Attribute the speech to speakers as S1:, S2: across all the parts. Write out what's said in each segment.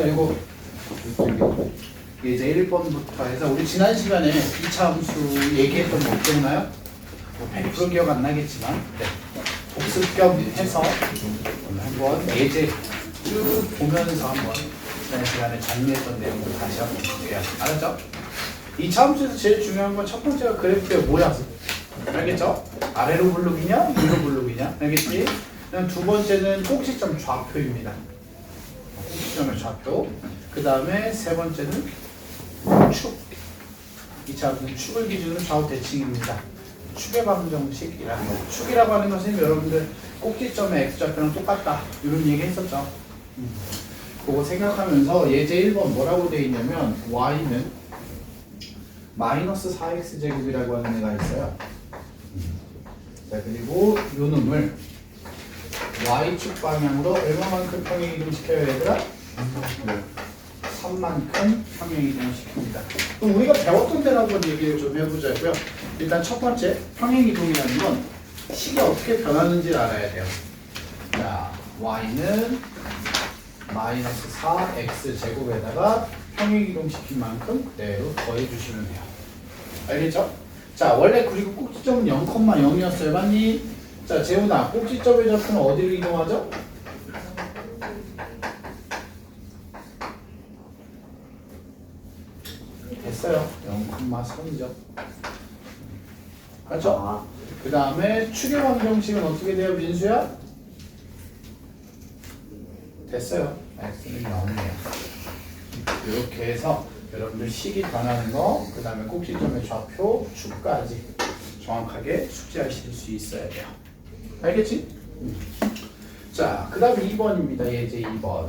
S1: 이거 이제 1번부터 해서 우리 지난 시간에 2차 함수 얘기했던 거 기억나요? 뭐 100% 기억 안 나겠지만 네. 복습 겸 해서 오늘 한번 예제 쭉 보면서 한번 지난 시간에 정리했던 내용을 다시 한번 볼게요. 알았죠? 2차 함수에서 제일 중요한 건 첫 번째가 그래프의 모양. 알겠죠? 아래로 블록이냐 위로 블록이냐 알겠지? 그다음 두 번째는 꼭지점 좌표입니다. 꼭지점의 좌표. 그 다음에 세 번째는 축. 2차 함수는 축을 기준으로 좌우 대칭입니다. 축의 방정식이라는 거. 축이라고 하는 것은 여러분들 꼭지점의 x좌표랑 똑같다 이런 얘기 했었죠. 그거 생각하면서 예제 1번 뭐라고 되어 있냐면 y는 마이너스 4x 제곱이라고 하는 애가 있어요. 자, 그리고 요 놈을 y축 방향으로 얼마만큼 평행 이동시켜야 얘들아? 3만큼 평행 이동시킵니다. 그럼 우리가 배웠던 대로 한번 얘기를 좀 해보자고요. 일단 첫 번째 평행 이동이라는 건 식이 어떻게 변하는지를 알아야 돼요. 자, y는 마이너스 4x 제곱에다가 평행 이동시킨 만큼 그대로 더해주시면 돼요. 알겠죠? 자, 원래 그리고 꼭지점은 0,0이었어요. 맞니? 자, 재훈아, 꼭지점의 좌표는 어디로 이동하죠? 됐어요. 0,3이죠. 그렇죠? 그 다음에 축의 방정식은 어떻게 돼요, 민수야? 됐어요. x는 0이에요. 이렇게 해서 여러분들 식이 변하는 거, 그 다음에 꼭지점의 좌표, 축까지 정확하게 숙지하실 수 있어야 돼요. 알겠지? 자, 그 다음 2번입니다. 예제 2번.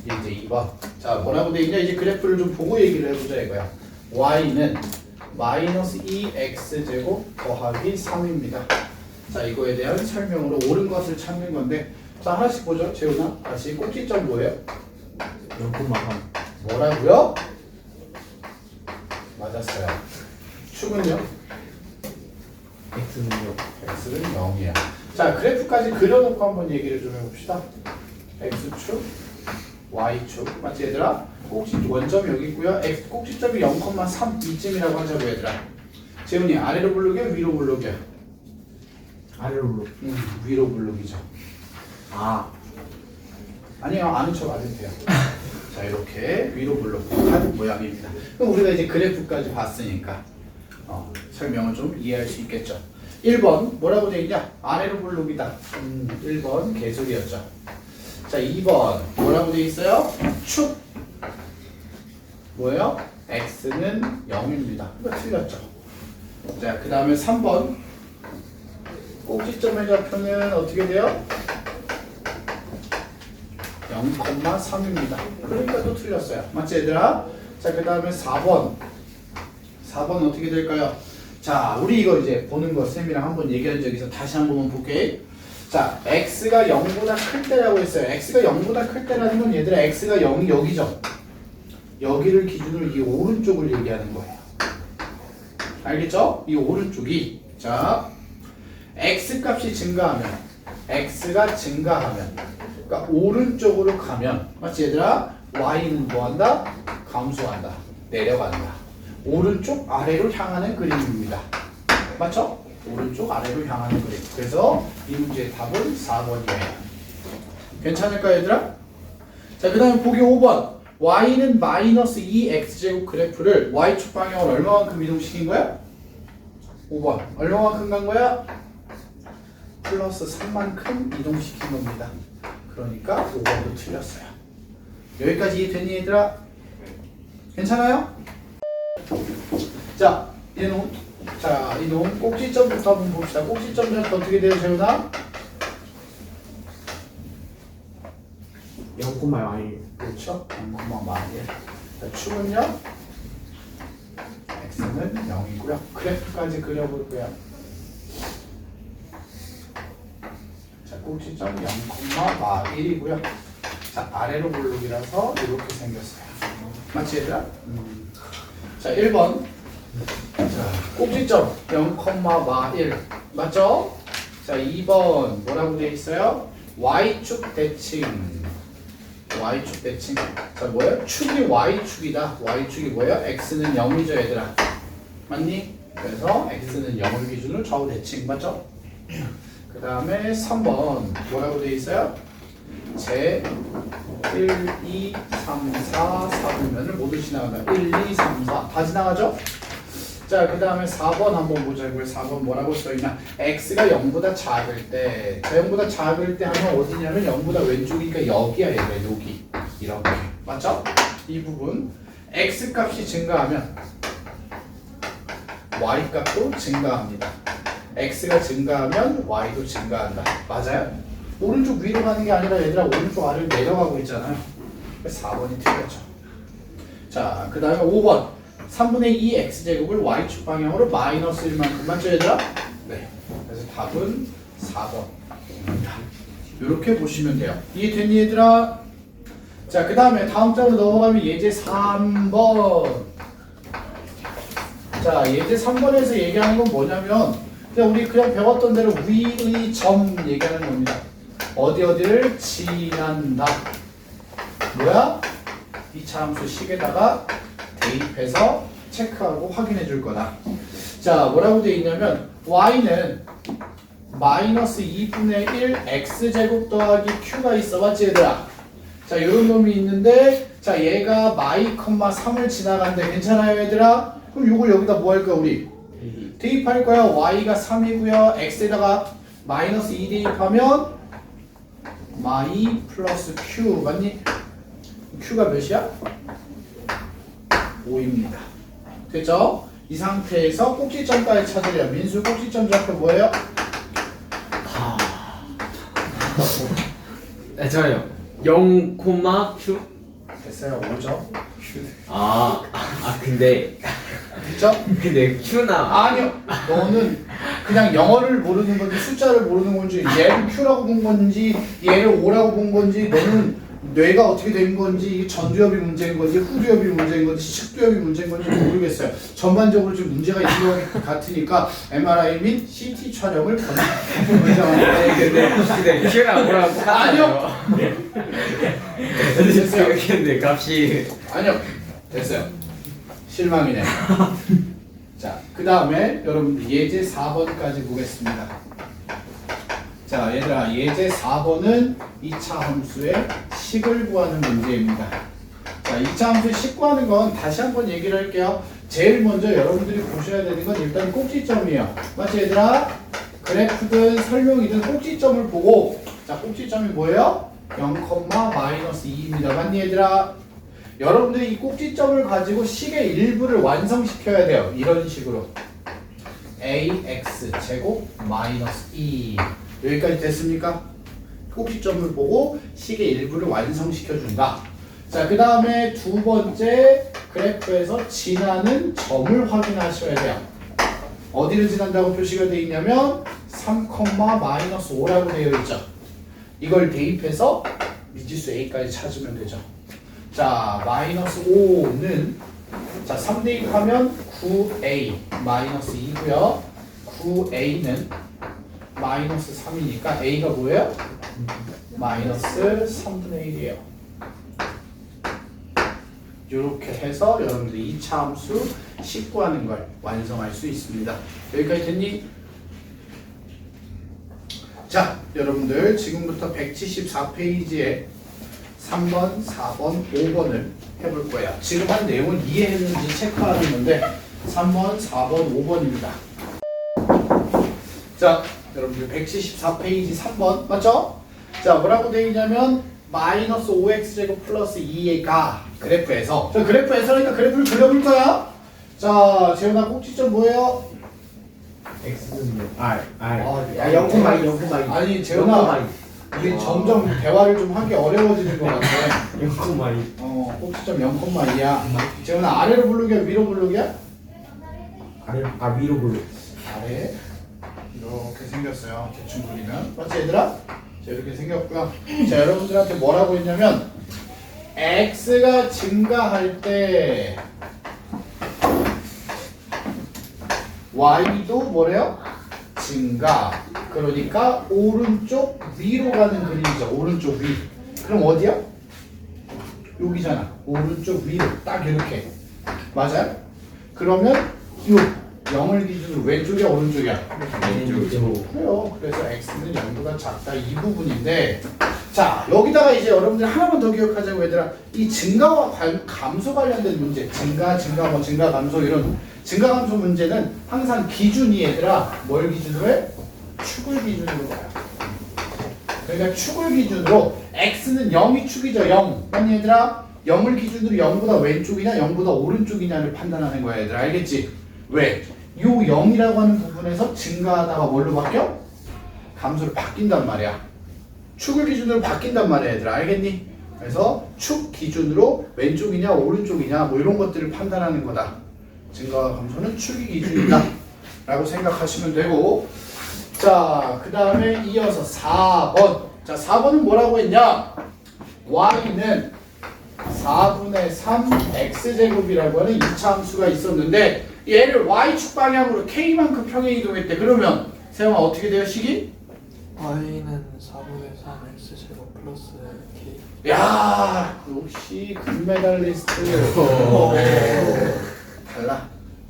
S1: 예제 2번. 자, 뭐라고 돼 있냐? 이제 그래프를 좀 보고 얘기를 해보자 이거야. y는 마이너스 2x제곱 더하기 3입니다. 자, 이거에 대한 설명으로 옳은 것을 찾는 건데, 자, 하나씩 보죠. 재훈아, 다시 꼭지점 뭐예요?
S2: 0,3.
S1: 뭐라고요? 맞았어요. 축은요?
S2: x는요?
S1: x는 0이야. 자, 그래프까지 그려놓고 한번 얘기를 좀 해봅시다. x축, y축. 맞지 얘들아? 원점이 여기 있고요. x 꼭지점이 0,3 이쯤이라고 하자고 얘들아. 재훈이 아래로 블록이야? 위로 블록이야?
S2: 아래로.
S1: 위로 블록이죠. 아니요, 아는 척 안 해도 돼요. 자, 이렇게 위로 블록한 모양입니다. 그럼 우리가 이제 그래프까지 봤으니까 설명을 좀 이해할 수 있겠죠. 1번 뭐라고 되어 있냐? 아래로 블록이다. 1번 개소리였죠. 자, 2번 뭐라고 되어 있어요? 축 뭐예요? x는 0입니다. 이거 틀렸죠. 자, 그 다음에 3번 꼭지점의 좌표는 어떻게 돼요? 0,3입니다. 그러니까 또 틀렸어요. 맞지 얘들아? 자, 그 다음에 4번. 4번 어떻게 될까요? 자, 우리 이거 이제 보는 거 쌤이랑 한번 얘기한 적이 있어. 다시 한번 볼게. 자, x가 0보다 클 때라고 했어요. x가 0보다 클 때라는 건 얘들아 x가 0이 여기죠. 여기를 기준으로 이 오른쪽을 얘기하는 거예요. 알겠죠? 이 오른쪽이 자 x 값이 증가하면 x가 증가하면 그러니까 오른쪽으로 가면 맞지 얘들아? y는 뭐한다? 감소한다. 내려간다. 오른쪽 아래로 향하는 그림입니다. 맞죠? 오른쪽 아래로 향하는 그림. 그래서 이 문제의 답은 4번이에요. 괜찮을까요 얘들아? 자, 그 다음에 보기 5번 y는 마이너스 2x제곱 그래프를 y축 방향으로 얼마만큼 이동시킨 거야? 5번 얼마만큼 간 거야? 플러스 3만큼 이동시킨 겁니다. 그러니까 5번도 틀렸어요. 여기까지 이해됐니 얘들아? 괜찮아요? 자, 이놈 꼭지점부터 한번 봅시다. 꼭지점 좌표 어떻게 돼요 재훈아?
S2: 0,1.
S1: 그렇죠? 0,1. 자, 축은요? x는 0이고요. 그래프까지 그려볼 거야. 자, 꼭지점 0,1이고요. 자, 아래로 블록이라서 이렇게 생겼어요. 맞지 얘들아? 자, 1번. 자, 꼭지점 0,1 맞죠? 자, 2번 뭐라고 되어 있어요? y축 대칭. y축 대칭. 자, 뭐예요? 축이 y축이다. y축이 뭐예요? x는 0이죠, 얘들아. 맞니? 그래서 x는 0을 기준으로 좌우 대칭. 맞죠? 그 다음에 3번 뭐라고 되어 있어요? 제 1, 2, 3, 4, 4분면을 모두 지나간다. 1, 2, 3, 4 다 지나가죠? 자, 그 다음에 4번 한번 보자고요. 4번 뭐라고 써있나? x가 0보다 작을 때, 자, 0보다 작을 때 하면 어디냐면 0보다 왼쪽이니까 여기야, 얘가 여기. 이렇게. 맞죠? 이 부분. x 값이 증가하면 y 값도 증가합니다. x가 증가하면 y도 증가한다. 맞아요? 오른쪽 위로 가는 게 아니라 얘들아 오른쪽 아래로 내려가고 있잖아요. 그래서 4번이 틀렸죠. 자, 그 다음에 5번 3분의 2 x제곱을 y축 방향으로 마이너스 1만큼 맞죠 얘들아? 네. 그래서 답은 4번입니다. 이렇게 보시면 돼요. 이해됐니 얘들아? 자, 그 다음에 다음 장으로 넘어가면 예제 3번. 자, 예제 3번에서 얘기하는 건 뭐냐면 그냥 우리 그냥 배웠던 대로 위의 점 얘기하는 겁니다. 어디를 지난다. 뭐야? 2차 함수 식에다가 대입해서 체크하고 확인해 줄 거다. 자, 뭐라고 되어 있냐면 y는 마이너스 2분의 1 x제곱 더하기 q가 있어. 맞지 얘들아? 자, 이런 놈이 있는데 자, 얘가 마이 컴마 3을 지나간대. 괜찮아요 얘들아? 그럼 이걸 여기다 뭐 할 거야 우리? 대입할 거야. y가 3이고요. x에다가 마이너스 2 대입하면 마이 플러스 q 맞니? q가 몇이야? 5입니다. 됐죠? 이 상태에서 꼭지점까지 찾으려. 민수 꼭지점 좌표 뭐예요?
S3: 네, 잠깐만요. 0, q?
S1: 됐어요. 5죠?
S3: 근데
S1: 됐죠?
S3: q나
S1: 아니요. 너는 그냥 영어를 모르는 건지 숫자를 모르는 건지 얘를 q라고 본 건지 얘를 5라고 본 건지 너는 뇌가 어떻게 된 건지 전두엽이 문제인 건지 후두엽이 문제인 건지 측두엽이 문제인 건지 모르겠어요. 전반적으로 좀 문제가 있는 것 같으니까 MRI 및 CT 촬영을 권장합니다.
S3: 근데 q랑 뭐랑 똑같아요.
S1: 됐어요.
S3: 근데 값이
S1: 아니요. 됐어요. 실망이네. 자, 그 다음에 여러분들 예제 4번까지 보겠습니다. 자, 얘들아, 예제 4번은 2차 함수의 식을 구하는 문제입니다. 자, 2차 함수의 식 구하는 건 다시 한번 얘기를 할게요. 제일 먼저 여러분들이 보셔야 되는 건 일단 꼭지점이에요. 맞지 얘들아? 그래프든 설명이든 꼭지점을 보고 자, 꼭지점이 뭐예요? 0,-2입니다. 맞니 얘들아? 여러분들이 이 꼭지점을 가지고 식의 일부를 완성시켜야 돼요. 이런 식으로 ax 제곱 마이너스 2 여기까지 됐습니까? 꼭지점을 보고 식의 일부를 완성시켜 준다. 자, 그 다음에 두 번째 그래프에서 지나는 점을 확인하셔야 돼요. 어디를 지난다고 표시가 되어 있냐면 3,-5라고 되어 있죠. 이걸 대입해서 미지수 a까지 찾으면 되죠. 자, 마이너스 5는 자, 3 대입하면 9a 마이너스 2고요. 9a는 마이너스 3이니까 a가 뭐예요? 마이너스 3분의 1이에요. 이렇게 해서 여러분들이 2차 함수 식 구하는 걸 완성할 수 있습니다. 여기까지 됐니? 자, 여러분들 지금부터 174페이지에 3번, 4번, 5번을 해볼 거예요. 지금 한 내용을 이해했는지 체크하는 건데 3번, 4번, 5번입니다. 자, 여러분들 174페이지 3번 맞죠? 자, 뭐라고 되어 있냐면 마이너스 5x제곱 플러스 2가 그래프에서 자, 그래프에서니까 그래프를 그려볼 거야. 자, 재현아 꼭지점 뭐예요?
S2: X는 뭐? R
S1: 야,
S2: 0,2
S1: 아니, 재현아 우리 점점 대화를 좀 하기 어려워지는 것 같아.
S2: 0,2
S1: 꼭지점 0,2야. 재현아 아래로 부르기야 위로 부르기야?
S2: 아래 위로 불러.
S1: 아래 이렇게 생겼어요. 대충 그리면 맞지 얘들아? 자, 이렇게 생겼고요. 자, 여러분들한테 뭐라고 했냐면 x가 증가할 때 y도 뭐래요? 증가. 그러니까 오른쪽 위로 가는 그림이죠. 오른쪽 위. 그럼 어디야? 여기잖아. 오른쪽 위로 딱 이렇게. 맞아요? 그러면 요 0을 기준으로 왼쪽이야 오른쪽이야?
S3: 왼쪽.
S1: 그래요. 그래서 x는 0보다 작다 이 부분인데 자 여기다가 이제 여러분들 하나만 더 기억하자고 얘들아 이 증가와 감소 관련된 문제 증가 감소 이런 증가 감소 문제는 항상 기준이 얘들아 뭘 기준으로 해? 축을 기준으로 봐요. 그러니까 축을 기준으로 x는 0이 축이죠 0 아니 얘들아 0을 기준으로 0보다 왼쪽이냐 0보다 오른쪽이냐를 판단하는 거야 얘들아 알겠지? 왜? 요 0이라고 하는 부분에서 증가하다가 뭘로 바뀌어? 감소로 바뀐단 말이야. 축을 기준으로 바뀐단 말이야 얘들아 알겠니? 그래서 축 기준으로 왼쪽이냐 오른쪽이냐 뭐 이런 것들을 판단하는 거다. 증가와 감소는 축이 기준이다 라고 생각하시면 되고 자 그 다음에 이어서 4번 자 4번은 뭐라고 했냐 y는 4분의 3 x제곱이라고 하는 2차 함수가 있었는데 얘를 y축 방향으로 k만큼 평행 이동했대. 그러면 세영아 어떻게 돼요 식이?
S4: y는 4분의 3 x제곱 플러스 k.
S1: 야 역시 금메달리스트. 달라.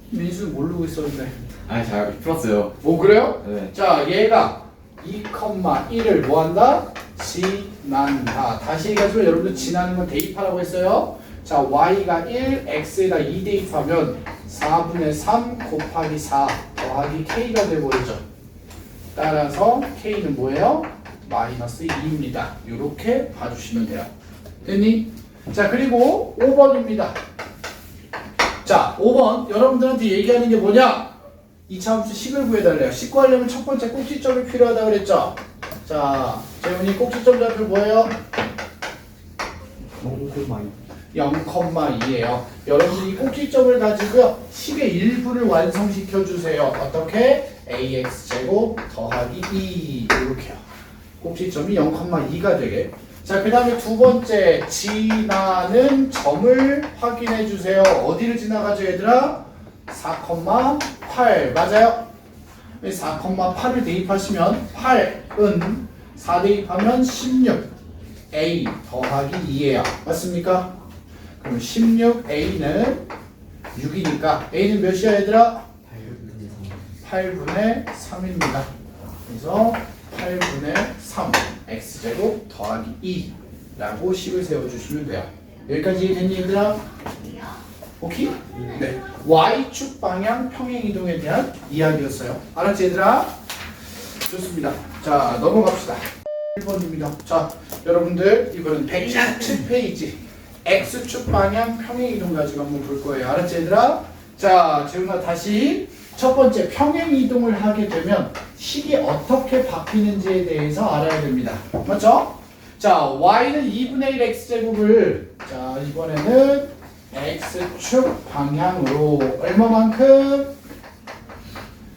S1: 민수 모르고 있었는데.
S3: 아, 잘 풀었어요.
S1: 뭐 그래요?
S3: 네.
S1: 자 얘가 2,1을 뭐한다? 지난다. 다시 얘기하지만 여러분들 지나는 건 대입하라고 했어요. 자 y가 1, x에다 2 대입하면 4분의 3 곱하기 4 더하기 k가 돼버리죠. 따라서 k는 뭐예요? 마이너스 2입니다. 이렇게 봐주시면 돼요. 됐니? 자 그리고 5번입니다. 자 5번 여러분들한테 얘기하는 게 뭐냐? 2차 함수 식을 구해달래요. 식 구하려면 첫 번째 꼭지점이 필요하다 그랬죠? 자 재훈이 꼭지점 좌표 뭐예요? 0,2예요. 여러분들이 이 꼭지점을 가지고요. 식의 일부를 완성시켜 주세요. 어떻게? ax제곱 더하기 2 이렇게요. 꼭지점이 0,2가 되게. 자, 그 다음에 두 번째 지나는 점을 확인해 주세요. 어디를 지나가죠 얘들아? 4,8 맞아요? 4,8을 대입하시면 8은 4 대입하면 16 a 더하기 2예요. 맞습니까? 그럼 16a는 6이니까 a는 몇이야 얘들아? 8분의 3입니다. 그래서 8분의 3 x제곱 더하기 2라고 식을 세워주시면 돼요. 여기까지 이해됐니 얘들아? 오케이? 네. y축 방향 평행이동에 대한 이야기였어요. 알았지 얘들아? 좋습니다. 자 넘어갑시다. 1번입니다. 자 여러분들 이거는 117페이지 x축 방향 평행이동 가지고 한번 볼 거예요. 알았지 얘들아? 자 재훈아 다시 첫 번째 평행이동을 하게 되면 식이 어떻게 바뀌는지에 대해서 알아야 됩니다. 맞죠? 자 y는 2분의 1 x제곱을 자 이번에는 x축 방향으로 얼마만큼?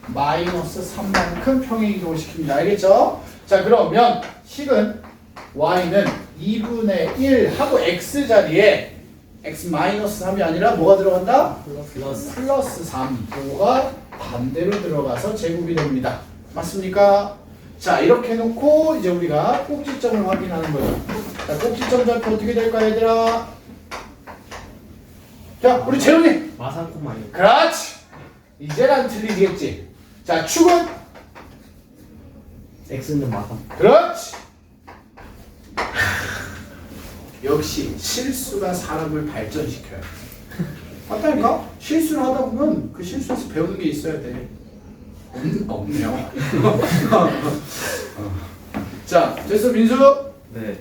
S1: 마이너스 3만큼 평행이동을 시킵니다. 알겠죠? 자 그러면 식은 y는 2분의 1 하고 x 자리에 x 마이너스 3이 아니라 뭐가 들어간다? 플러스 3. 그거가 반대로 들어가서 제곱이 됩니다. 맞습니까? 자 이렇게 해놓고 이제 우리가 꼭지점을 확인하는 거죠. 자 꼭지점 좌표 어떻게 될까 얘들아? 자 우리 재훈이
S2: 마산코마이.
S1: 그렇지. 이제 난 틀리겠지. 자 축은?
S2: x는 마산.
S1: 그렇지. 역시 실수가 사람을 발전시켜요. 맞다니까? 실수를 하다 보면 그 실수에서 배우는 게 있어야 돼. 없네요. 자, 됐어 민수?
S3: 네.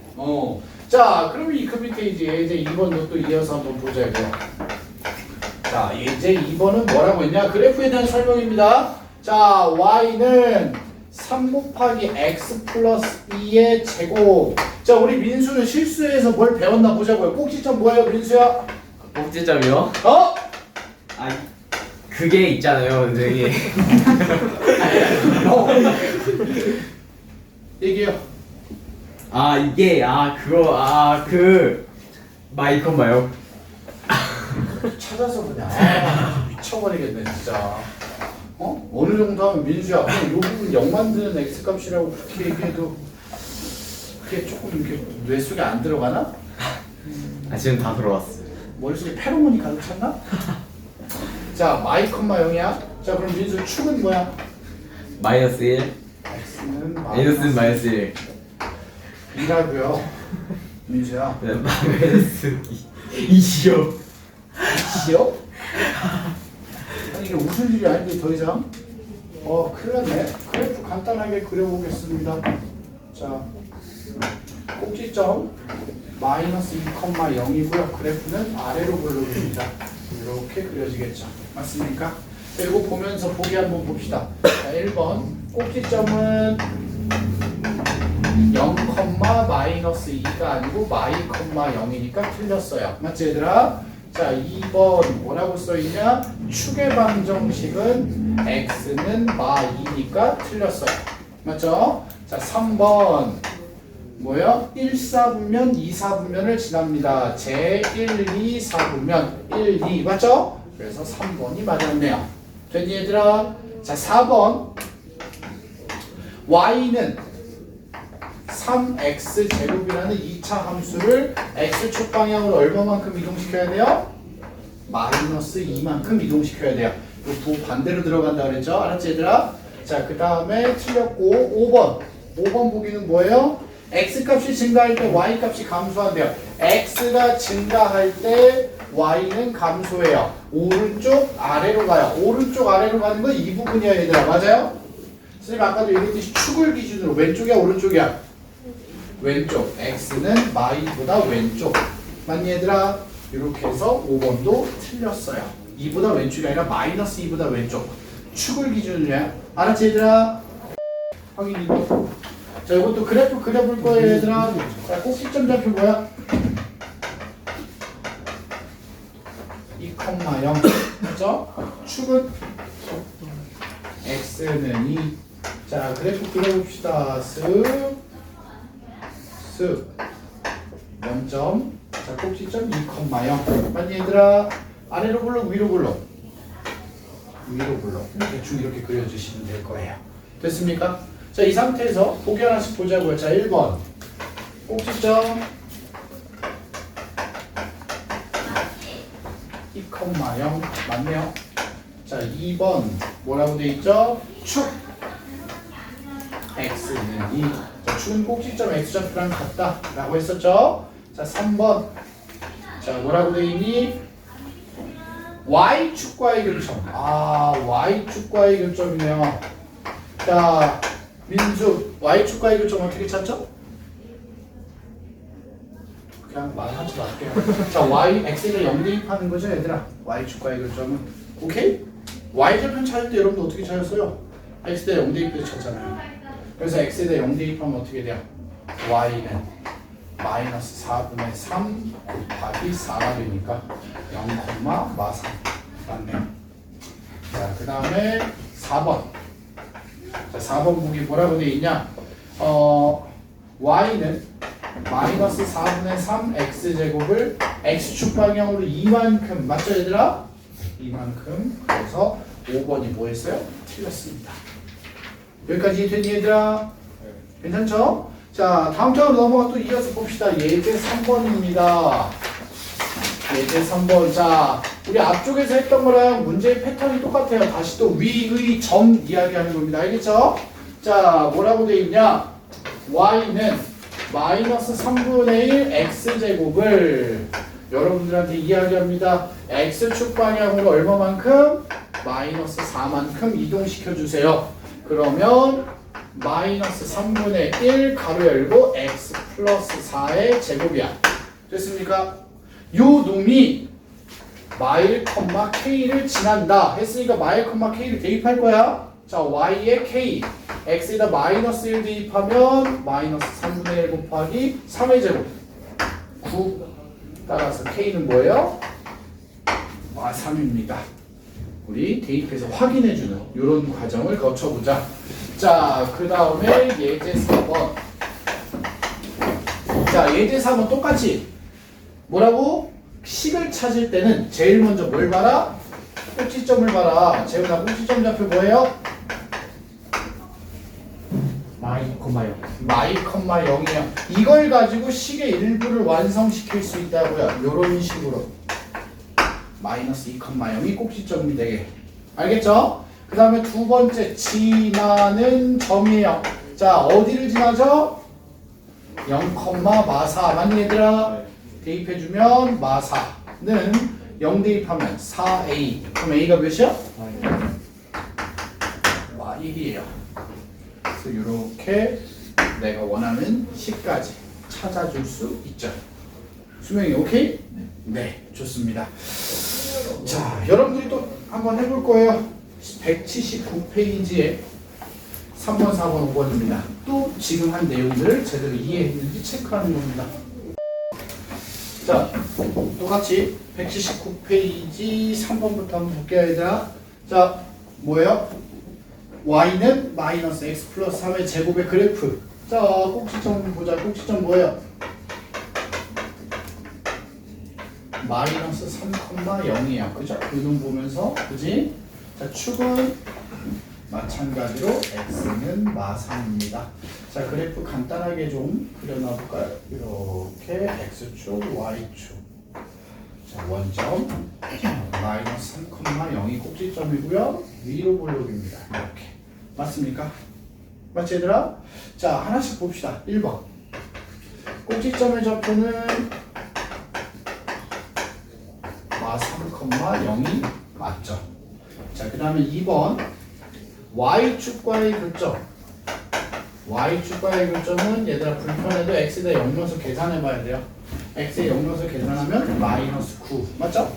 S1: 자, 그럼 이 그 밑에 이제 예제 2번도 또 이어서 한번 보자고요. 자, 예제 2번은 뭐라고 했냐? 그래프에 대한 설명입니다. 자, y는 3 곱하기 x 플러스 2의 제곱. 자, 우리 민수는 실수해서 뭘 배웠나 보자고요. 꼭지점 뭐예요, 민수야?
S3: 꼭지점이요?
S1: 어?
S3: 아, 그게 있잖아요, 선생님.
S1: 얘기해요.
S3: 아, 이게, 그 마이컴마요.
S1: 찾아서 그냥 미쳐버리겠네 진짜. 어느 정도 하면 민수야 그냥 요 부분 0 만드는 x값이라고 그렇게 얘기해도 그게 조금 이렇게 뇌 속에 안 들어가나?
S3: 아 지금 다 들어왔어요.
S1: 머릿속에 페로몬이 가득 찼나? 자 마이 컴마 0이야. 자 그럼 민수 축은 뭐야?
S3: 마이너스 1.
S1: x는
S3: 마이너스 1.
S1: 2라고요. 민수야.
S3: 네, 마이너스 2요.
S1: 시요? 아니 이게 웃을 일이 아닌데 더 이상? 큰일 났네. 그래프 간단하게 그려보겠습니다. 자 꼭지점 마이너스 2,0이고요. 그래프는 아래로 굴러갑니다. 이렇게 그려지겠죠. 맞습니까? 자, 이거 보면서 보기 한번 봅시다. 자, 1번 꼭지점은 0, 마이너스 2가 아니고 마이, 0이니까 틀렸어요. 맞지 얘들아? 자 2번 뭐라고 써있냐? 축의 방정식은 x는 마2니까 틀렸어요. 맞죠? 자 3번 뭐요? 1, 4분면, 2, 4분면을 지납니다. 제 1, 2, 4분면 1, 2 맞죠? 그래서 3번이 맞았네요. 됐니 얘들아? 자 4번 y는 3x 제곱이라는 2차 함수를 x축 방향으로 얼마만큼 이동시켜야 돼요? 마이너스 2만큼 이동시켜야 돼요. 이 반대로 들어간다 그랬죠? 알았지 얘들아? 자 그 다음에 틀렸고 5번 보기는 뭐예요? x값이 증가할 때 y값이 감소한대요. x가 증가할 때 y는 감소해요. 오른쪽 아래로 가요. 오른쪽 아래로 가는 건 이 부분이야 얘들아. 맞아요? 선생님 아까도 얘기했듯이 축을 기준으로 왼쪽이야 오른쪽이야? 왼쪽. x는 마이보다 왼쪽. 맞니 얘들아? 이렇게 해서 5번도 틀렸어요. 2보다 왼쪽이 아니라 마이너스 2보다 왼쪽. 축을 기준으로 해. 알았지 얘들아? 확인이. 자 이것도 그래프 그려볼 거예요 얘들아. 자 꼭지점 좌표 뭐야? 2,0 그죠? 축은 x는 2. 자 그래프 그려봅시다. 쓱 0점. 자 꼭지점 2,0. 맞니 얘들아? 아래로 굴러 위로 굴러? 위로 굴러. 대충 이렇게 그려주시면 될 거예요. 됐습니까? 자 이 상태에서 보기 하나씩 보자고요. 자 1번 꼭지점 2,0 맞네요. 자 2번 뭐라고 돼 있죠? 축 x는 2. 자 축은 꼭지점 x좌표랑 같다 라고 했었죠. 자 3번 자 뭐라고 돼 있니? y축과의 교점. y축과의 교점이네요. 자 민수 y축과의 교점 어떻게 찾죠? 그냥 말하지 말게요. 자 y x를 0 대입하는 거죠 얘들아. y축과의 교점은 오케이? y좌표 찾을 때 여러분들 어떻게 찾았어요? x대 0 대입해서 찾잖아요. 그래서 x대 0 대입하면 어떻게 돼요? y는 마이너스 4분의 3 곱하기 4가 되니까 0, 마3 맞네요. 자 그 다음에 4번. 자 4번 보기 뭐라고 되어 있냐? y는 마이너스 4분의 3 x제곱을 x축 방향으로 2만큼 맞죠 얘들아? 2만큼. 그래서 5번이 뭐 했어요? 틀렸습니다. 여기까지 됐니 얘들아? 괜찮죠? 자 다음 장으로 넘어가 또 이어서 봅시다. 예제 3번입니다. 예제 3번. 자 우리 앞쪽에서 했던 거랑 문제의 패턴이 똑같아요. 다시 또 위의 점 이야기하는 겁니다. 알겠죠? 자 뭐라고 돼 있냐? y는 마이너스 3분의 1 x제곱을 여러분들한테 이야기합니다. x축 방향으로 얼마만큼? 마이너스 4만큼 이동시켜 주세요. 그러면 마이너스 3분의 1 가로 열고 x 플러스 4의 제곱이야. 됐습니까? 요 놈이 마일, k를 지난다 했으니까 마일, k를 대입할 거야. 자 y에 k x에다 마이너스 1 대입하면 마이너스 3분의 1 곱하기 3의 제곱 9. 따라서 k는 뭐예요? 3입니다. 우리 대입해서 확인해주는 이런 과정을 거쳐보자. 자 그 다음에 예제 4번. 자 예제 4번 똑같이 뭐라고? 식을 찾을 때는 제일 먼저 뭘 봐라? 꼭지점을 봐라. 재훈아 꼭지점 좌표 뭐예요?
S2: 마이 콤마요.
S1: 마이 컴마 0이에요. 이걸 가지고 식의 일부를 완성시킬 수 있다고요. 요런 식으로 마이너스 2 컴마 0이 꼭지점이 되게. 알겠죠? 그 다음에 두 번째 지나는 점이에요. 자 어디를 지나죠? 0 컴마 마사. 맞니 얘들아? 대입해주면 마사는 0 대입하면 4a. 그럼 a가 몇이야? 와 1이에요. 그래서 이렇게 내가 원하는 식까지 찾아줄 수 있죠. 수명이 오케이? 네, 좋습니다. 자, 여러분들이 또 한번 해볼 거예요. 179페이지에 3번, 4번, 5번입니다. 또 지금 한 내용들을 제대로 이해했는지 체크하는 겁니다. 자, 똑같이 179페이지 3번부터 한번 볼게요, 얘들아. 자, 뭐예요? y는 마이너스 x 플러스 3의 제곱의 그래프. 자, 꼭지점 보자. 꼭지점 뭐예요? 마이너스 3,0이야. 그죠? 그놈 보면서, 그지? 자, 축은 마찬가지로 x는 마3입니다. 자, 그래프 간단하게 좀 그려놔 볼까요? 이렇게 x축, y축. 자, 원점 마이너스 3,0이 꼭지점이고요. 위로 볼록입니다. 이렇게. 맞습니까? 맞지 얘들아? 자, 하나씩 봅시다. 1번. 꼭지점의 좌표는 마 3,0이 맞죠? 자, 그 다음에 2번. y축과의 교점. y축과의 교점은 얘들아 불편해도 x에다 0 넣어서 계산해 봐야 돼요. x에 0 넣어서 계산하면 마이너스 9. 맞죠?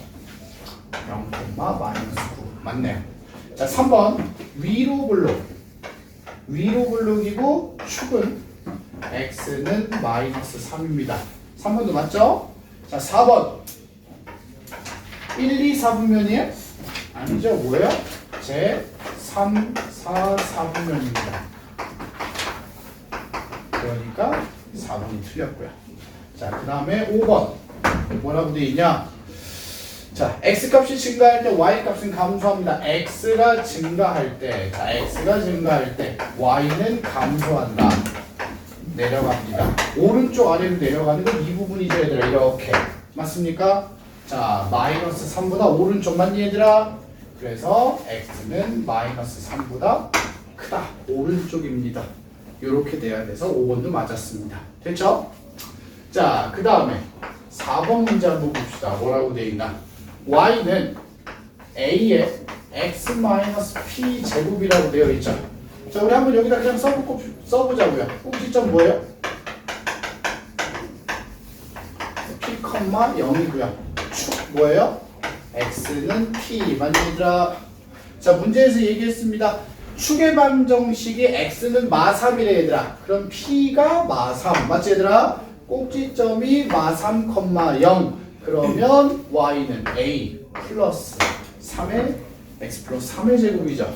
S1: 0, 마이너스 9. 맞네요. 자, 3번. 위로 블록. 위로 블록이고 축은 x는 마이너스 3입니다. 3번도 맞죠? 자, 4번. 1, 2, 4분면이에요? 아니죠. 뭐예요? 제 3, 4, 4분면입니다. 그러니까 4번이 틀렸고요. 자, 그 다음에 5번. 뭐라고 되어 있냐? 자, x값이 증가할 때 y값은 감소합니다. x가 증가할 때, 자, x가 증가할 때 y는 감소한다. 내려갑니다. 오른쪽 아래로 내려가는 건 이 부분이죠, 얘들아. 이렇게. 맞습니까? 자, 마이너스 3보다 오른쪽만 얘들아. 그래서 x는 마이너스 3보다 크다. 오른쪽입니다. 이렇게 돼야 돼서 5번도 맞았습니다. 됐죠? 자, 그 다음에 4번 문제 한번 봅시다. 뭐라고 되어 있나? y는 a의 x-p 제곱이라고 되어 있죠. 자, 우리 한번 여기다 그냥 써보자고요. 꼭지점 뭐예요? p, 0이고요. 축 뭐예요? x는 p. 맞니들아? 자, 문제에서 얘기했습니다. 축의 방정식이 x는 마3이래 얘들아. 그럼 p가 마3. 맞지 얘들아? 꼭지점이 마3, 0. 그러면 y는 a 플러스 3의 x 플러스 3의 제곱이죠.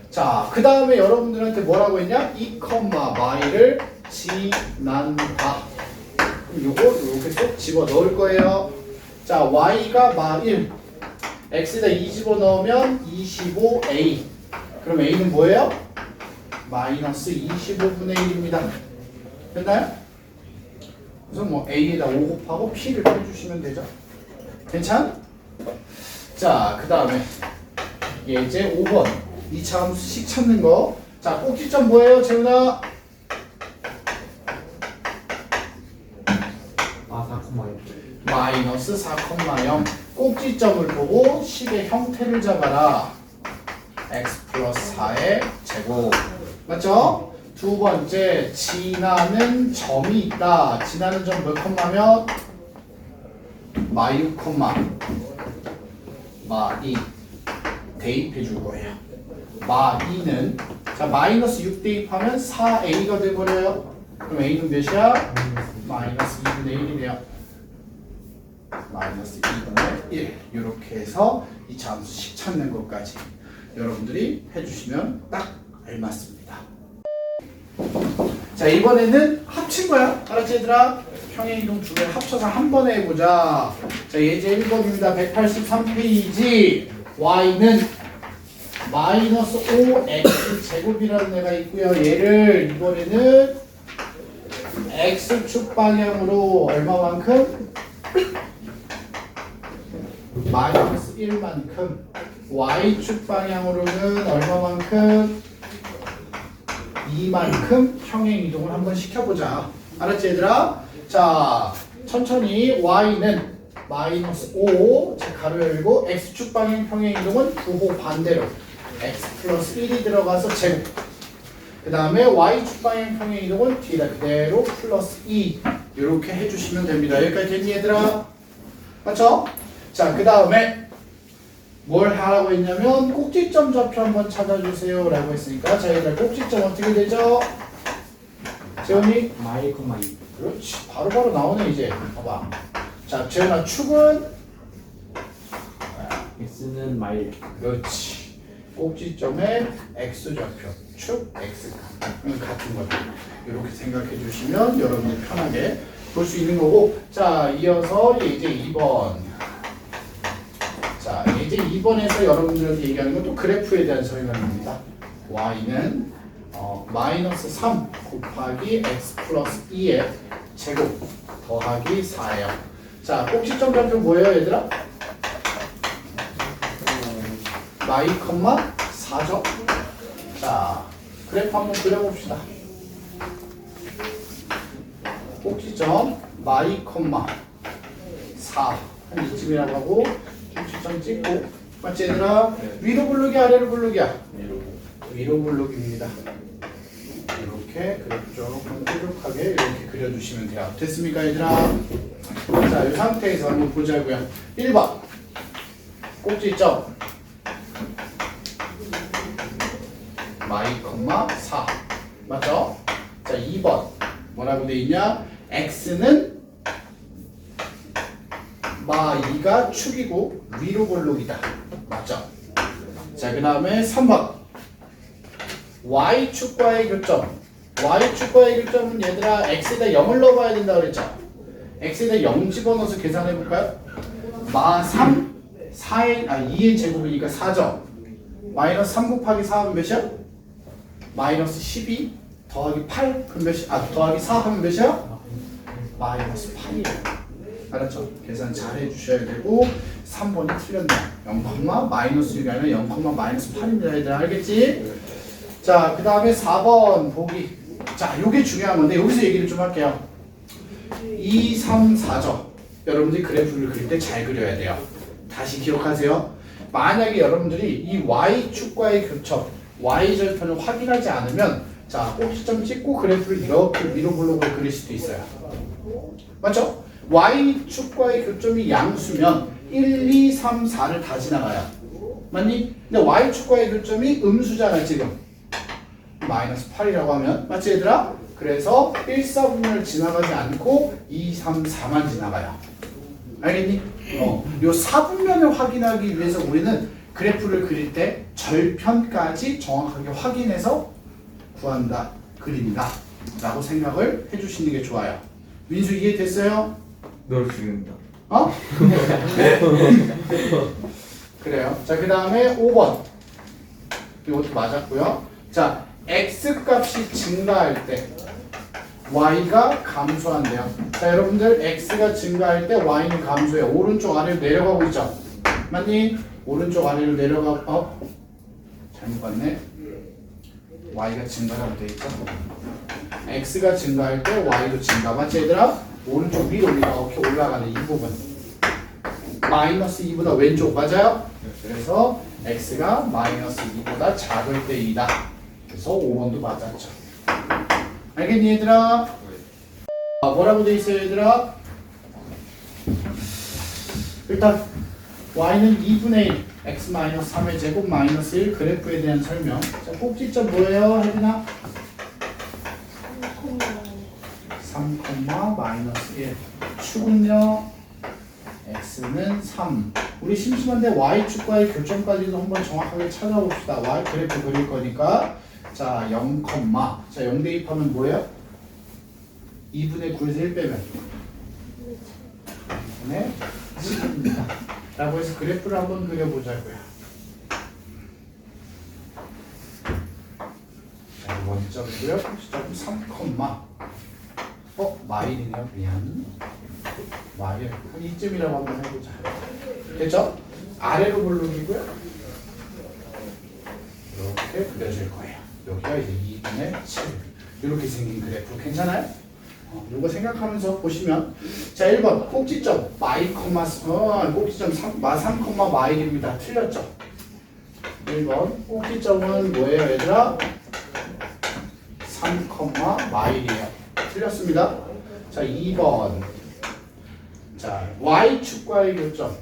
S1: 자, 그 다음에 여러분들한테 뭐라고 했냐? 2, y를 지난다. 요거 이렇게 쏙 집어 넣을 거예요. 자, y가 마1, x에다 2 집어 넣으면 25a. 그럼 a는 뭐예요? 마이너스 25분의 1입니다. 됐나요? 그래서 뭐 a에다 5 곱하고 p를 빼주시면 되죠. 괜찮? 자, 그 다음에 예제 5번 2차 함수식 찾는 거. 자, 꼭지점 뭐예요, 재훈아?
S2: 아, 4콤마요.
S1: 마이너스 4,0. 꼭지점을 보고 식의 형태를 잡아라. x 플러스 4의 제곱. 맞죠? 두 번째, 지나는 점이 있다. 지나는 점 몇 콤마면? 마6, 마2 대입해 줄 거예요. 마2는 자, 마이너스 6 대입하면 4a가 돼버려요. 그럼 a는 몇이야? 마이너스 2분의 1이래요. 마이너스 2분의 1. 이렇게 해서 2차 함수식 찾는 것까지 여러분들이 해주시면 딱 알맞습니다. 자, 이번에는 합친 거야. 알았지 얘들아? 평행이동 두 개를 합쳐서 한 번에 해보자. 자, 예제 1번입니다. 183페이지. y는 마이너스 5x 제곱이라는 애가 있고요. 얘를 이번에는 x축 방향으로 얼마만큼? 마이너스 1만큼. y축 방향으로는 얼마만큼? 2만큼 평행 이동을 한번 시켜보자. 알았지 얘들아? 자, 천천히 y는 마이너스 5, 제 가로 열고 x축 방향 평행 이동은 부호 반대로 x 플러스 1이 들어가서 제곱. 그 다음에 y축 방향 평행 이동은 뒤에다 그대로 플러스 2 이렇게 해주시면 됩니다. 여기까지 됐니 얘들아? 맞죠? 자, 그 다음에 뭘 하라고 했냐면 꼭지점 좌표 한번 찾아주세요 라고 했으니까 자 얘들아 꼭지점 어떻게 되죠? 재훈이?
S2: 마이 콤마 2.
S1: 그렇지 바로바로 나오네 이제. 봐봐. 자 재훈아 축은?
S2: x는 마일.
S1: 그렇지. 꼭지점의 x좌표 축 x가 같은 거죠. 이렇게 생각해 주시면 여러분들 편하게 볼 수 있는 거고. 자 이어서 이제 2번. 자 이제 2번에서 여러분들한테 얘기하는 건 또 그래프에 대한 설명입니다. y는 마이너스 3 곱하기 x 플러스 2의 제곱 더하기 4예요. 자 꼭지점 좌표 뭐예요 얘들아? 마이 컴마 4죠? 자 그래프 한번 그려봅시다. 꼭지점 마이 컴마 4 한 이쯤이라고 하고 꼭지점 찍고. 맞지 얘들아? 위로 부르기 아래로 부르기야? 위로 부르기입니다. 이렇게 그래프 조금 뾰족하게 이렇게 그려주시면 돼요. 됐습니까 얘들아? 자 이 상태에서 한번 보자고요. 1번 꼭지점 마이 컴마 4 맞죠? 자 2번 뭐라고 돼 있냐? x는 마2가 축이고 위로 볼록이다 맞죠? 자 그 다음에 3번 y축과의 교점. y축과의 교점은 얘들아 x에다 0을 넣어봐야 된다 그랬죠? x에다 0 집어넣어서 계산해 볼까요? 마 3 2의 제곱이니까 4죠? 마이너스 3 곱하기 4 하면 몇이야? 마이너스 12 더하기 8 그럼 몇이야? 더하기 4 하면 몇이야? 마이너스 8이에요. 알았죠? 계산 잘 해주셔야 되고 3번이 틀렸네. 0, 마이너스 6이 아니라 0, 마이너스 8입니다. 얘들 알겠지? 자, 그 다음에 4번 보기. 자, 요게 중요한 건데 여기서 얘기를 좀 할게요. 2, 3, 4죠. 여러분들이 그래프를 그릴 때 잘 그려야 돼요. 다시 기억하세요. 만약에 여러분들이 이 y축과의 교점, y절편을 확인하지 않으면 자, 꼭지점 찍고 그래프를 이렇게 위로 블록으로 그릴 수도 있어요. 맞죠? y축과의 교점이 양수면 1, 2, 3, 4를 다 지나가요. 맞니? 근데 y축과의 교점이 음수잖아 지금. 마이너스 8이라고 하면 맞지 얘들아? 그래서 1, 4분면을 지나가지 않고 2, 3, 4만 지나가요. 알겠니? 요 4분면을 확인하기 위해서 우리는 그래프를 그릴 때 절편까지 정확하게 확인해서 구한다, 그린다 라고 생각을 해주시는 게 좋아요. 민수 이해됐어요?
S3: 너를 죽인다.
S1: 어? 그래요. 자, 그 다음에 5번. 이것도 맞았고요. 자, x값이 증가할 때 y가 감소한대요. 자, 여러분들 x가 증가할 때 y는 감소해요. 오른쪽 아래로 내려가고 있죠? 맞니? 오른쪽 아래로 내려가 잘못 봤네. y가 증가라고 돼 있죠? x가 증가할 때 y도 증가. 맞지 얘들아? 오른쪽 위로 이렇게 올라가는 이 부분. 마이너스 2보다 왼쪽 맞아요? 그래서 x가 마이너스 2보다 작을 때이다. 그래서 5번도 맞았죠. 알겠니 얘들아? 뭐라고 돼 있어요 얘들아? 일단 y는 2분의 1 x 마이너스 3의 제곱 마이너스 1 그래프에 대한 설명. 자, 꼭지점 뭐예요 혜빈아? 3, 마이너스 1 축은요 x는 3. 우리 심심한데 y축과의 교점까지도 한번 정확하게 찾아봅시다. y 그래프 그릴 거니까 자 0, 자 0 대입하면 뭐예요? 2분의 9에서 1 빼면 2분의 10입니다. 라고 해서 그래프를 한번 그려보자고요. 원점이고요. 꼭지점은 3, 마일이네요. 미안. 마일. 한 이쯤이라고 한번 해보자. 됐죠? 아래로 볼록이고요. 이렇게 그려질 거예요. 여기가 이제 2분의 7. 이렇게 생긴 그래프. 괜찮아요? 이거 생각하면서 보시면 자 1번 꼭지점 마일 꼭지점 3, 마일입니다. 틀렸죠? 1번 꼭지점은 뭐예요 얘들아? 3, 마일이에요. 틀렸습니다. 자 2번 자 y축과의 교점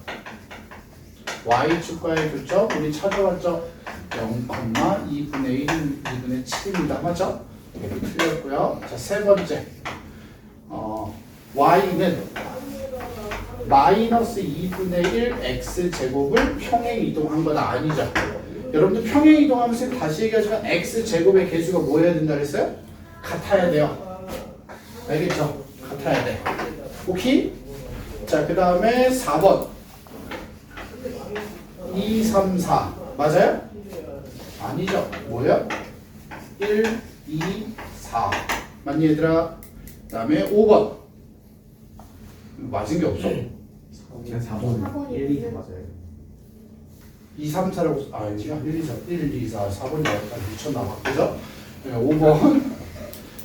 S1: y축과의 교점 우리 찾아왔죠? 0,2분의 1, 2분의 7입니다. 맞죠? 이렇게 틀렸고요. 자 세 번째 y는 마이너스 2분의 1 x제곱을 평행 이동한 건 아니죠. 여러분들 평행 이동하면서 다시 얘기하지만 x제곱의 개수가 뭐여야 된다 그랬어요? 같아야 돼요. 알겠죠? 같아야 돼. 오케이? 자, 그 다음에 4번 2, 3, 4 맞아요? 아니죠. 뭐야? 1, 2, 4 맞니 얘들아? 그 다음에 5번 맞은 게 없어?
S3: 그냥 4번
S2: 1, 2 맞아요.
S1: 2, 3, 4라고 아니야 1, 2, 4, 1, 2, 4, 4번이 나왔다 미쳤나 봐 그죠? 5번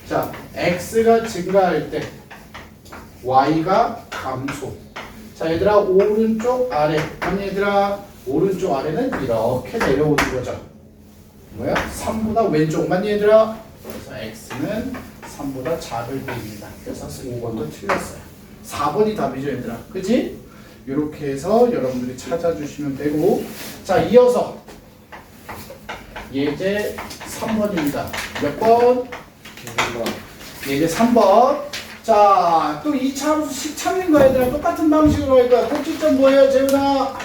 S1: 자 x가 증가할 때 y가 감소 자 얘들아 오른쪽 아래 아니 얘들아 오른쪽 아래는 이렇게 내려오는 거죠 뭐야? 3보다 왼쪽 맞니 얘들아? 그래서 x는 3보다 작을 때입니다 그래서 5번도 틀렸어요 4번이 답이죠 얘들아 그치? 이렇게 해서 여러분들이 찾아주시면 되고 자 이어서 예제 3번입니다 몇 번? 예제 3번 자 또 2차 함수식 찾는 거야 얘들아 똑같은 방식으로 할 거야 꼭지점 뭐예요 재훈아?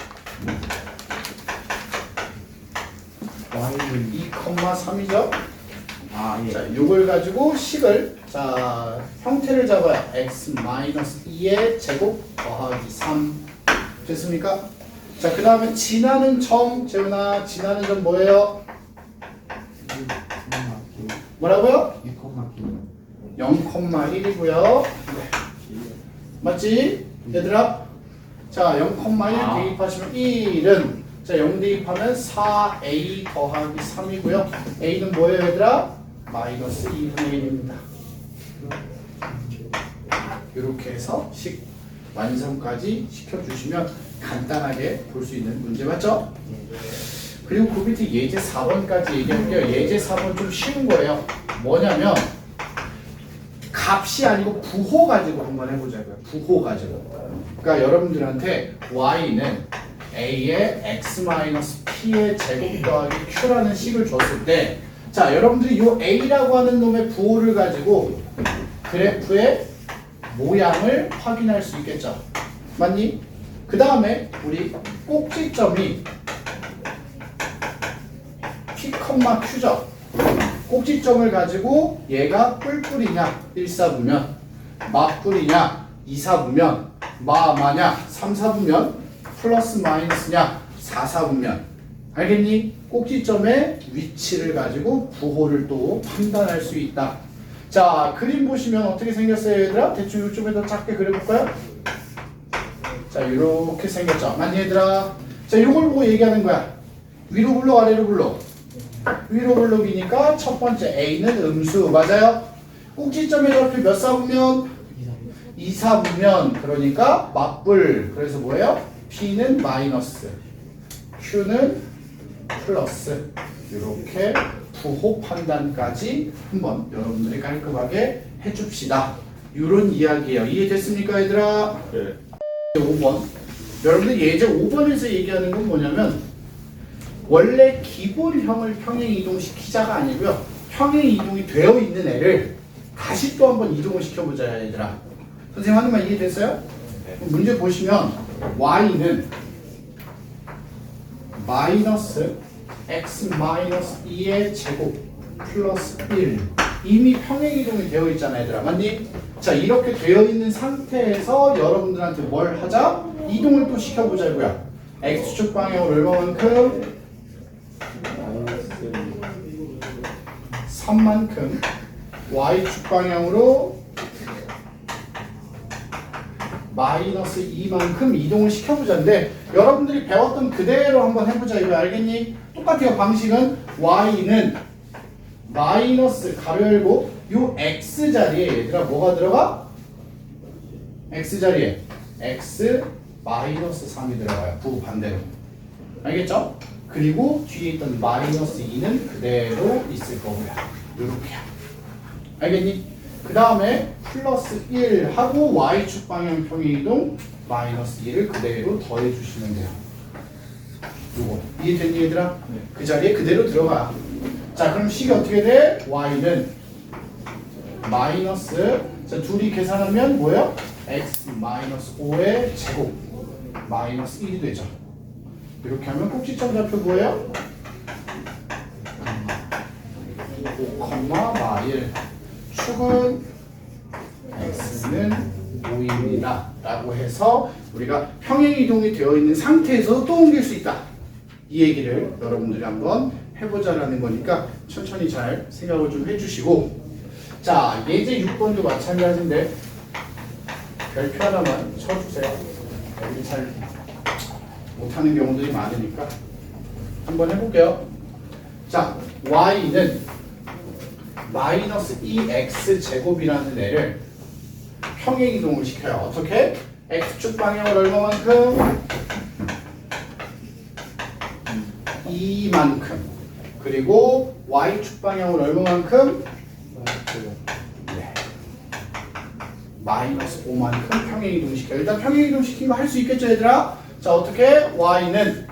S2: y는
S1: 2,3이죠?
S2: 예.
S1: 자, 요걸 가지고 식을 자 형태를 잡아요. x-2의 제곱 더하기 3 됐습니까? 자, 그 다음에 지나는 점 재훈아 지나는 점 뭐예요? 뭐라고요? 0,1이고요. 네. 맞지? 얘들아? 자, 0,1 대입하시면 1은 자, 0 대입하면 4a 더하기 3이고요. a는 뭐예요, 얘들아? 마이너스 2분의 1입니다. 이렇게 해서 식 완성까지 시켜주시면 간단하게 볼 수 있는 문제 맞죠? 그리고 그 밑에 예제 4번까지 얘기할게요. 예제 4번 좀 쉬운 거예요. 뭐냐면 값이 아니고 부호 가지고 한번 해보자고요. 부호 가지고. 그러니까 여러분들한테 y는 a의 x-p의 제곱 더하기 q라는 식을 줬을 때 자 여러분들이 이 a라고 하는 놈의 부호를 가지고 그래프의 모양을 확인할 수 있겠죠. 맞니? 그 다음에 우리 꼭지점이 p, q죠. 꼭지점을 가지고 얘가 뿔뿔이냐 1사부면 맞뿔이냐 2사부면 마냐 3사부면 플러스 마이너스냐 4사부면 알겠니? 꼭지점의 위치를 가지고 부호를 또 판단할 수 있다. 자 그림 보시면 어떻게 생겼어요 얘들아? 대충 이쪽에다 작게 그려볼까요? 자 이렇게 생겼죠. 맞니 얘들아? 자 이걸 보고 얘기하는 거야. 위로 블록 아래로 블록 위로 블록이니까 첫 번째 A는 음수 맞아요? 꼭지점의 좌표 몇 사부면? 2사부면 그러니까 맞불 그래서 뭐예요? P는 마이너스 Q는 플러스 이렇게 부호 판단까지 한번 여러분들이 깔끔하게 해줍시다. 이런 이야기예요. 이해됐습니까 얘들아?
S3: 네.
S1: 5번 여러분들 예제 5번에서 얘기하는 건 뭐냐면 원래 기본형을 평행 이동시키자가 아니고요. 평행 이동이 되어 있는 애를 다시 또 한번 이동을 시켜보자 얘들아. 선생님 하는 말 이해됐어요? 문제 보시면 y는 마이너스 x 마이너스 2의 제곱 플러스 1 이미 평행 이동이 되어 있잖아 얘들아. 맞니? 자 이렇게 되어 있는 상태에서 여러분들한테 뭘 하자? 이동을 또 시켜보자고요. x축 방향으로 얼마만큼? 3만큼 y축 방향으로 마이너스 2만큼 이동을 시켜보자인데 여러분들이 배웠던 그대로 한번 해보자 이거 알겠니? 똑같아요. 방식은 y는 마이너스 가로 열고 요 x자리에 얘들아 뭐가 들어가? x자리에 x 마이너스 3이 들어가요. 부호 반대로. 알겠죠? 그리고 뒤에 있던 마이너스 2는 그대로 있을 거고요. 요렇게요. 알겠니? 그 다음에 플러스 1 하고 y축 방향 평행이동 마이너스 2를 그대로 더해 주시면 돼요. 요거 이해됐니 얘들아? 그 자리에 그대로 들어가. 자 그럼 식이 어떻게 돼? y는 마이너스 자 둘이 계산하면 뭐예요? x 마이너스 5의 제곱 마이너스 1이 되죠. 이렇게 하면 꼭지점 좌표 뭐예요? 5,1 축은 x는 5입니다 라고 해서 우리가 평행이동이 되어 있는 상태에서 또 옮길 수 있다 이 얘기를 여러분들이 한번 해보자라는 거니까 천천히 잘 생각을 좀 해주시고 자 예제 6번도 마찬가지인데 별표 하나만 쳐주세요. 여기 잘 못하는 경우들이 많으니까 한번 해볼게요. 자 y는 마이너스 2x 제곱이라는 애를 평행이동을 시켜요. 어떻게? x축 방향을 얼마만큼? 2만큼 그리고 y축 방향을 얼마만큼? 네. 마이너스 5만큼 평행이동 시켜요. 일단 평행이동 시킨 거 할 수 있겠죠 얘들아? 자 어떻게? y는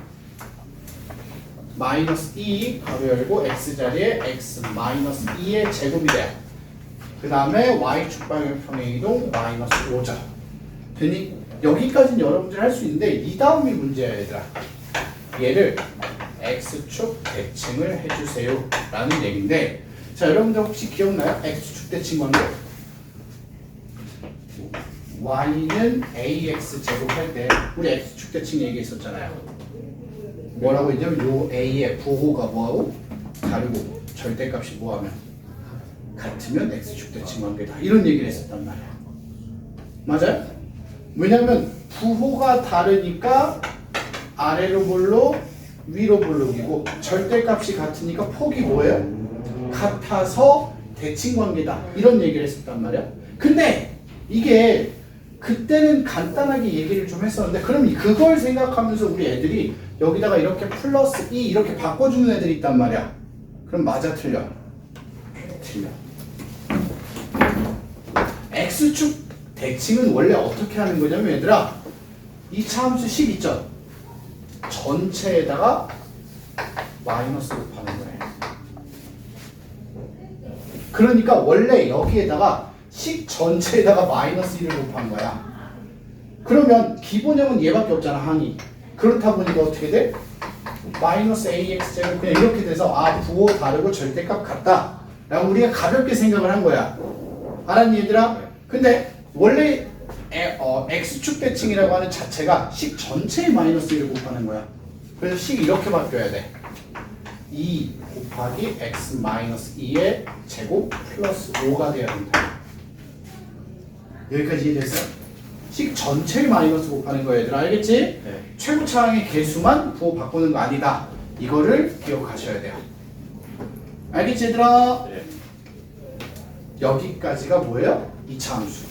S1: 마이너스 2 가로 열고 x자리에 x 마이너스 2의 제곱이 돼요. 그 다음에 y축 방향 평행이동 마이너스 5죠. 되니? 여기까지는 여러분들이 할 수 있는데 이 다음이 문제야 얘들아. 얘를 x축 대칭을 해주세요 라는 얘기인데 자 여러분들 혹시 기억나요? x축 대칭 관계 y는 ax 제곱할 때 우리 x축 대칭 얘기했었잖아요. 뭐라고 했냐면 요 a의 부호가 뭐하고 다르고 절대값이 뭐하면 같으면 x축 대칭 관계다 이런 얘기를 했었단 말이야. 맞아요? 왜냐면 부호가 다르니까 아래로 볼록 위로 볼록이고 절대값이 같으니까 폭이 뭐예요? 같아서 대칭 관계다 이런 얘기를 했었단 말이야. 근데 이게 그때는 간단하게 얘기를 좀 했었는데 그럼 그걸 생각하면서 우리 애들이 여기다가 이렇게 플러스 2 이렇게 바꿔주는 애들이 있단 말이야. 그럼 맞아 틀려? 틀려. x축 대칭은 원래 어떻게 하는 거냐면 얘들아 이 차함수 10 있죠? 전체에다가 마이너스 곱하는 거예요. 그러니까 원래 여기에다가 식 전체에다가 마이너스 1을 곱한 거야. 그러면 기본형은 얘밖에 없잖아 항이. 그렇다 보니까 어떻게 돼? 마이너스 ax제곱 그냥 이렇게 돼서 아 부호 다르고 절대값 같다 라고 우리가 가볍게 생각을 한 거야. 알았니 얘들아? 근데 원래 x축 대칭이라고 하는 자체가 식 전체에 마이너스 1을 곱하는 거야. 그래서 식이 이렇게 바뀌어야 돼. 2 곱하기 x 마이너스 2의 제곱 플러스 5가 돼야 된다. 여기까지 이해됐어? 식 전체에 마이너스 곱하는 거야 얘들아. 알겠지?
S2: 네.
S1: 최고 차항의 개수만 부호 바꾸는 거 아니다. 이거를 기억하셔야 돼요. 알겠지 얘들아?
S2: 네.
S1: 여기까지가 뭐예요? 이차 함수.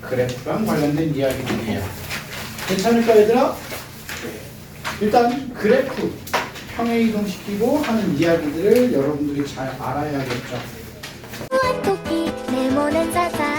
S1: 그래프랑 관련된 이야기들이에요. 괜찮을까 얘들아? 네. 일단 그래프 평행이동시키고 하는 이야기들을 여러분들이 잘 알아야겠죠.
S5: 내 몸은 자자